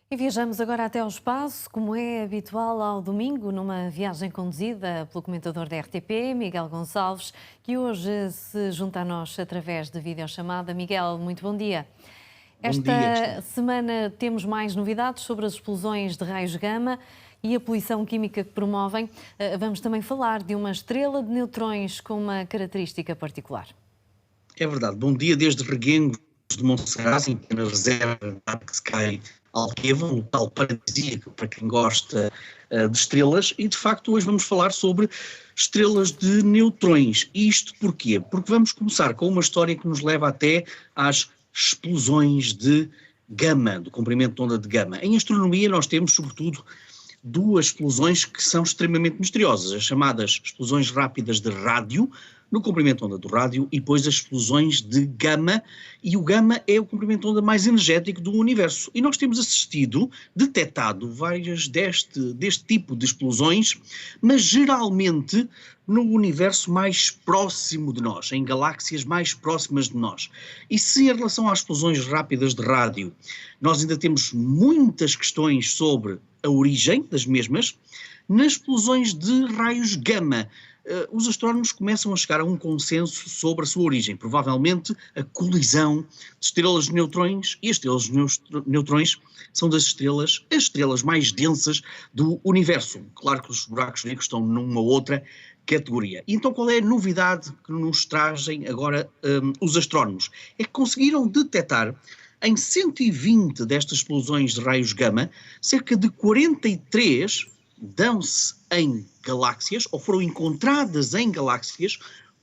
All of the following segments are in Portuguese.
E viajamos agora até ao espaço, como é habitual ao domingo, numa viagem conduzida pelo comentador da RTP, Miguel Gonçalves, que hoje se junta a nós através de videochamada. Miguel, muito bom dia. Bom dia, Esta Cristina. semana temos mais novidades sobre as explosões de raios gama e a poluição química que promovem. Vamos também falar de uma estrela de neutrões com uma característica particular. É verdade. Bom dia desde Reguengos de Monsaraz, em plena reserva Dark Sky Alqueva, um tal paradisíaco para quem gosta de estrelas. E, de facto, hoje vamos falar sobre estrelas de neutrões. Isto porquê? Porque vamos começar com uma história que nos leva até às explosões de gama, do comprimento de onda de gama. Em astronomia nós temos, sobretudo, duas explosões que são extremamente misteriosas, as chamadas explosões rápidas de rádio, no comprimento de onda do rádio, e depois as explosões de gama, e o gama é o comprimento de onda mais energético do universo. E nós temos assistido, detectado várias deste tipo de explosões, mas geralmente no universo mais próximo de nós, em galáxias mais próximas de nós. E se em relação às explosões rápidas de rádio, nós ainda temos muitas questões sobre a origem das mesmas, nas explosões de raios gama, os astrónomos começam a chegar a um consenso sobre a sua origem, provavelmente a colisão de estrelas de neutrões, e as estrelas de neutrões são as estrelas mais densas do universo. Claro que os buracos negros estão numa outra categoria. E então qual é a novidade que nos trazem agora os astrónomos? É que conseguiram detectar em 120 destas explosões de raios gama, cerca de 43 dão-se em galáxias, ou foram encontradas em galáxias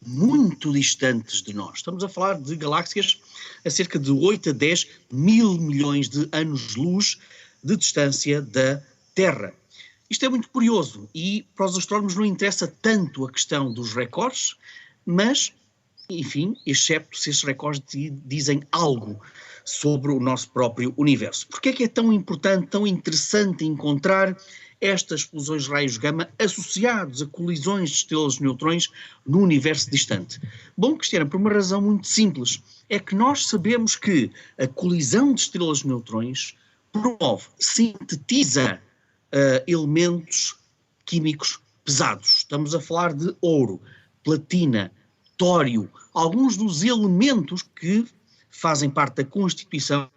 muito distantes de nós. Estamos a falar de galáxias a cerca de 8 a 10 mil milhões de anos-luz de distância da Terra. Isto é muito curioso e para os astrónomos não interessa tanto a questão dos recordes, mas, enfim, excepto se esses recordes dizem algo sobre o nosso próprio universo. Porquê é que é tão importante, tão interessante encontrar estas explosões de raios gama associados a colisões de estrelas de neutrões no universo distante? Bom, Cristiana, por uma razão muito simples, é que nós sabemos que a colisão de estrelas de neutrões promove, sintetiza elementos químicos pesados. Estamos a falar de ouro, platina, tório, alguns dos elementos que fazem parte da constituição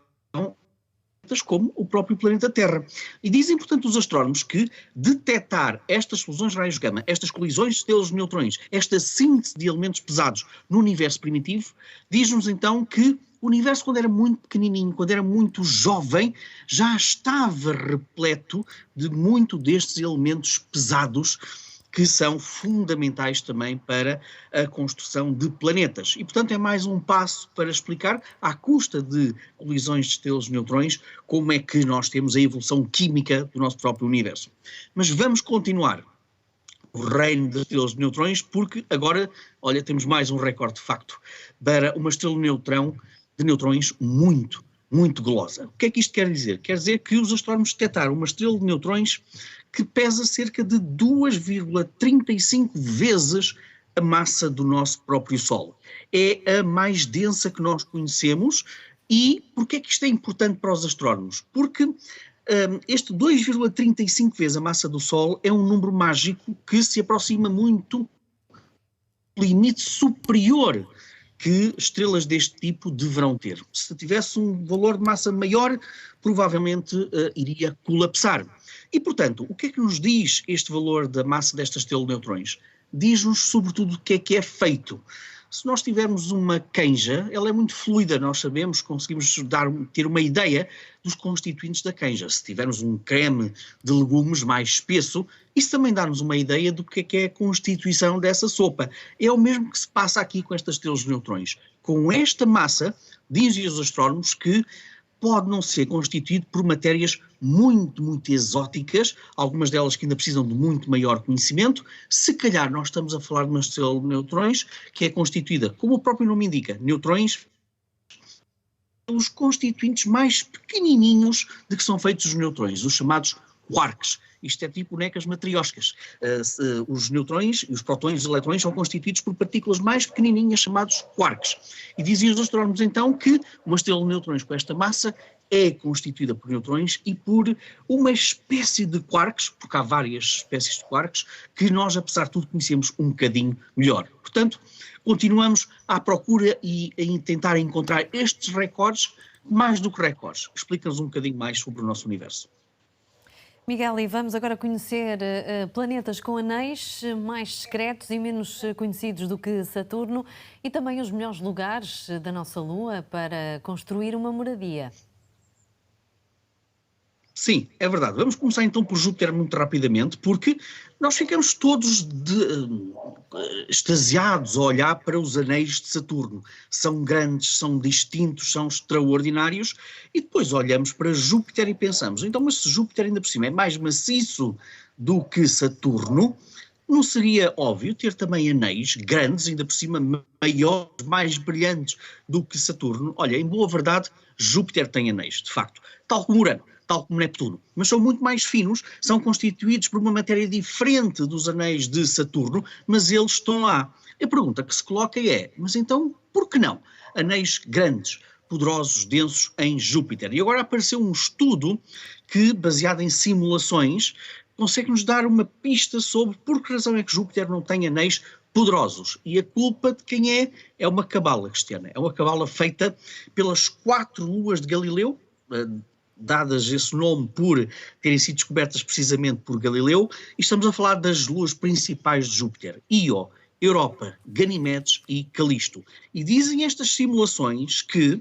como o próprio planeta Terra. E dizem, portanto, os astrónomos que detectar estas explosões de raios gama, estas colisões de estrelas de neutrões, esta síntese de elementos pesados no universo primitivo, diz-nos então que o universo, quando era muito pequenininho, quando era muito jovem, já estava repleto de muito destes elementos pesados que são fundamentais também para a construção de planetas. E, portanto, é mais um passo para explicar, à custa de colisões de estrelas de neutrões, como é que nós temos a evolução química do nosso próprio universo. Mas vamos continuar o reino das estrelas de neutrões, porque agora, olha, temos mais um recorde de facto para uma estrela de neutrões muito gulosa. O que é que isto quer dizer? Quer dizer que os astrónomos detectaram uma estrela de neutrões que pesa cerca de 2,35 vezes a massa do nosso próprio Sol. É a mais densa que nós conhecemos. E porquê é que isto é importante para os astrónomos? Porque este 2,35 vezes a massa do Sol é um número mágico que se aproxima muito do limite superior que estrelas deste tipo deverão ter. Se tivesse um valor de massa maior, provavelmente iria colapsar. E, portanto, o que é que nos diz este valor da massa desta estrela de neutrões? Diz-nos, sobretudo, o que é feito. Se nós tivermos uma canja, ela é muito fluida, nós sabemos, conseguimos ter uma ideia dos constituintes da canja. Se tivermos um creme de legumes mais espesso, isso também dá-nos uma ideia do que é a constituição dessa sopa. É o mesmo que se passa aqui com estas estrelas de neutrões. Com esta massa, dizem os astrónomos que pode não ser constituído por matérias muito exóticas, algumas delas que ainda precisam de muito maior conhecimento. Se calhar nós estamos a falar de uma estrela de neutrões que é constituída, como o próprio nome indica, neutrões, pelos constituintes mais pequenininhos de que são feitos os neutrões, os chamados quarks. Isto é tipo bonecas matrioscas. Os neutrões, os prótons e os eletrões são constituídos por partículas mais pequenininhas chamados quarks. E diziam os astrónomos então que uma estrela de neutrões com esta massa é constituída por neutrões e por uma espécie de quarks, porque há várias espécies de quarks, que nós, apesar de tudo, conhecemos um bocadinho melhor. Portanto, continuamos à procura e a tentar encontrar estes recordes, mais do que recordes. Explica-nos um bocadinho mais sobre o nosso universo. Miguel, e vamos agora conhecer planetas com anéis mais secretos e menos conhecidos do que Saturno e também os melhores lugares da nossa Lua para construir uma moradia. Sim, é verdade. Vamos começar então por Júpiter muito rapidamente, porque nós ficamos todos extasiados a olhar para os anéis de Saturno. São grandes, são distintos, são extraordinários, e depois olhamos para Júpiter e pensamos, então, mas se Júpiter ainda por cima é mais maciço do que Saturno, não seria óbvio ter também anéis grandes, ainda por cima maiores, mais brilhantes do que Saturno? Olha, em boa verdade, Júpiter tem anéis, de facto, tal como Urano, tal como Neptuno, mas são muito mais finos, são constituídos por uma matéria diferente dos anéis de Saturno, mas eles estão lá. A pergunta que se coloca é, mas então, por que não? Anéis grandes, poderosos, densos em Júpiter. E agora apareceu um estudo que, baseado em simulações, consegue nos dar uma pista sobre por que razão é que Júpiter não tem anéis poderosos. E a culpa de quem é? É uma cabala, Cristiana. É uma cabala feita pelas 4 luas de Galileu, dadas esse nome por terem sido descobertas precisamente por Galileu, e estamos a falar das luas principais de Júpiter, Io, Europa, Ganimedes e Calisto. E dizem estas simulações que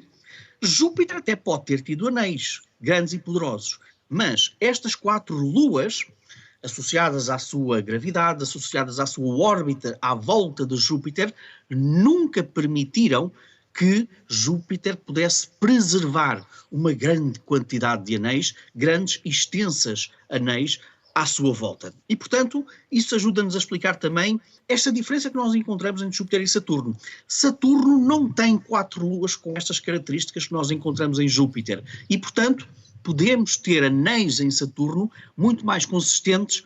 Júpiter até pode ter tido anéis grandes e poderosos, mas estas 4 luas, associadas à sua gravidade, associadas à sua órbita à volta de Júpiter, nunca permitiram que Júpiter pudesse preservar uma grande quantidade de anéis, grandes e extensas anéis à sua volta. E, portanto, isso ajuda-nos a explicar também esta diferença que nós encontramos entre Júpiter e Saturno. Saturno não tem 4 luas com estas características que nós encontramos em Júpiter. E, portanto, podemos ter anéis em Saturno muito mais consistentes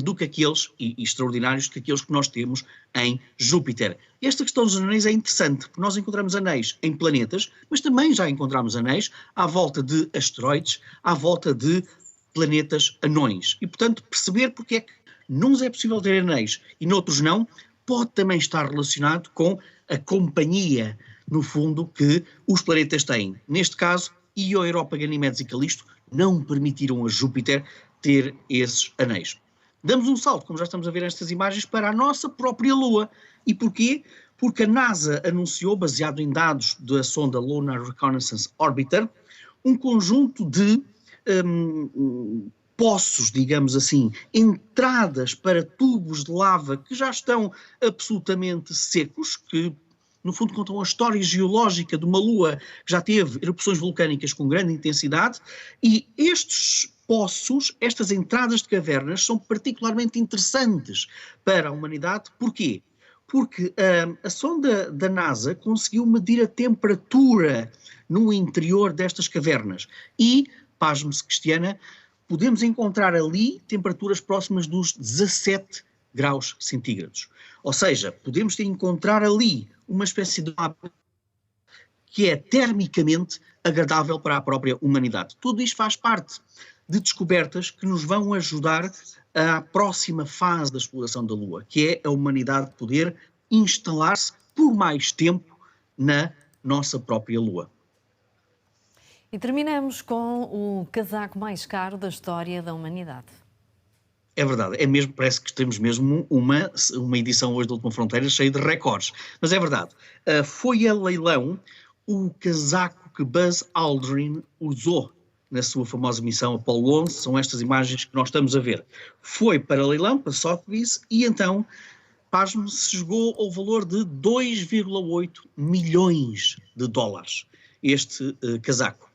do que aqueles, e extraordinários, do que aqueles que nós temos em Júpiter. Esta questão dos anéis é interessante, porque nós encontramos anéis em planetas, mas também já encontramos anéis à volta de asteroides, à volta de planetas anões. E, portanto, perceber porque é que nuns é possível ter anéis e noutros não, pode também estar relacionado com a companhia, no fundo, que os planetas têm. Neste caso, Io, Europa, Ganimedes e Calisto não permitiram a Júpiter ter esses anéis. Damos um salto, como já estamos a ver nestas imagens, para a nossa própria Lua. E porquê? Porque a NASA anunciou, baseado em dados da sonda Lunar Reconnaissance Orbiter, um conjunto de poços, digamos assim, entradas para tubos de lava que já estão absolutamente secos, que no fundo contam a história geológica de uma Lua que já teve erupções vulcânicas com grande intensidade, e estes poços, estas entradas de cavernas, são particularmente interessantes para a humanidade. Porquê? Porque a sonda da NASA conseguiu medir a temperatura no interior destas cavernas e, pasme-se, Cristiana, podemos encontrar ali temperaturas próximas dos 17 graus centígrados. Ou seja, podemos encontrar ali uma espécie de mapa que é termicamente agradável para a própria humanidade. Tudo isto faz parte de descobertas que nos vão ajudar à próxima fase da exploração da Lua, que é a humanidade poder instalar-se por mais tempo na nossa própria Lua. E terminamos com o casaco mais caro da história da humanidade. É verdade, é mesmo, parece que temos mesmo uma edição hoje da Última Fronteira cheia de recordes, mas é verdade. Foi a leilão o casaco que Buzz Aldrin usou na sua famosa missão Apollo 11, são estas imagens que nós estamos a ver. Foi para leilão, para Sotheby's, e então, pasme-se, chegou ao valor de 2,8 milhões de dólares este casaco.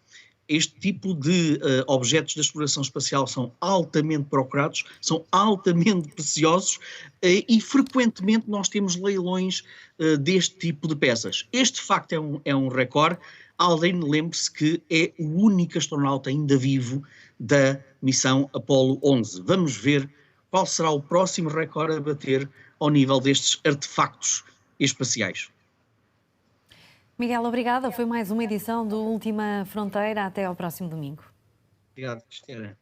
Este tipo de objetos da exploração espacial são altamente procurados, são altamente preciosos e frequentemente nós temos leilões deste tipo de peças. Este, de facto, é um recorde. Aldrin, lembre-se que é o único astronauta ainda vivo da missão Apollo 11. Vamos ver qual será o próximo recorde a bater ao nível destes artefactos espaciais. Miguel, obrigada. Foi mais uma edição do Última Fronteira. Até ao próximo domingo. Obrigado, Cristina.